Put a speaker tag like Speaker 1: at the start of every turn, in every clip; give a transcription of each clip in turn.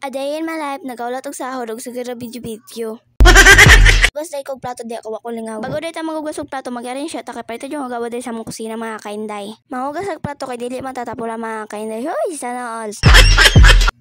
Speaker 1: Adayon my life, nagaulat og sahod og siguro video. Bas day kog plato di ako wako lingaw. Bago day ta magugas og plato, mag-arrange siya ta kay palito yung magawa day sa mong kusina mga kainday. Mahugas ang plato kay dili matatapula mga kainday. Hoy, sana all.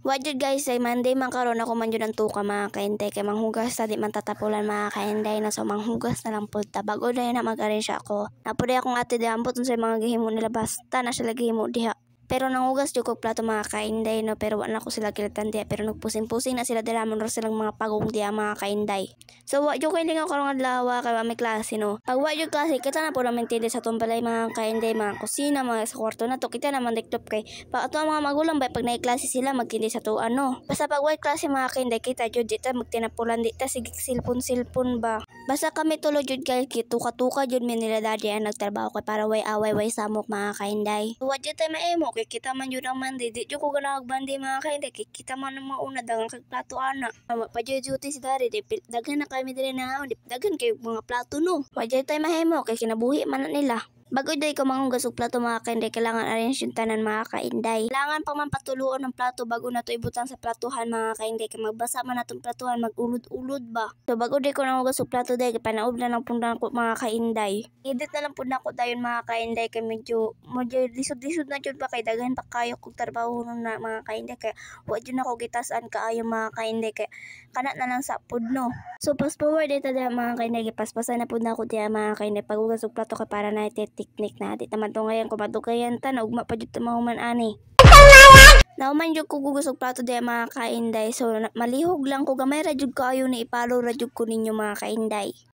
Speaker 1: What jud guys, ay Monday man karon ako man jud ang tuka mga kainday kay manghugas ta di man tatapulan mga kainday na so manghugas na lang pud ta. Bago day na mag-arrange ako. Napuday akong ate di ambot unsay mga gihimo nila basta na sila gihimo diha. Pero nangugas jud kog plato mga kainday no, pero wala ko sila kilatan diha, pero nagpusing-pusing na sila dira man silang mga pagong diha mga kainday. So wa jud kay lingaw karong adlaw kay wa may klase no. Pag wa jud klase kita na pud naman tindi sa tumbalay mga kainday, mga kusina, mga sa kwarto na to kita naman diktop kay pa ato ang mga magulang bay pag nay klase sila magtindi sa tuan no. Basta pag wa klase mga kainday kita jud dita magtinapulan dita sige silpon ba. Basta kami tulo jud guys kituka-tuka jud mi nila daddy ang nagtrabaho kay para way away way samok mga kainday. Wa jud tay maemo kay kita man jud ang mandi di jud ko ganag bandi mga kainday kay kita man ang mauna dagang kag plato ana. Pa jud duty si daddy di daghan na kami diri na daghan kay mga plato no. Wa jud tay mahemo kay kinabuhi man na nila. Bago day ko manghugas og plato mga kainday, kailangan arrange yung tanan mga kainday. Kailangan pa man patuluon ng plato bago na to ibutang sa platuhan mga kainday, kay magbasa man natong platuhan magulod-ulod ba. So bago day ko nanghugas og plato day kay panaob na lang pundan ko mga kainday. Edit na lang pud nako dayon mga kainday kay medyo lisod-lisod na jud pa kay daghan pa kayo kog trabaho na mga kainday kay wa jud nako gitas-an kaayo mga kainday kay kana na lang sa pud no. So fast forward dito diha mga kainday, gipaspasan na pud nako diha mga kainday paghugas og plato kay para na teknik na di taman to ngayon kung matukayan ta na ugma pa jud mahuman ani. Nauman jud ko gugus og plato diha mga kainday, so malihog lang ko gamay ra jud kaayo ni ipalo ra jud ko ninyo mga kainday.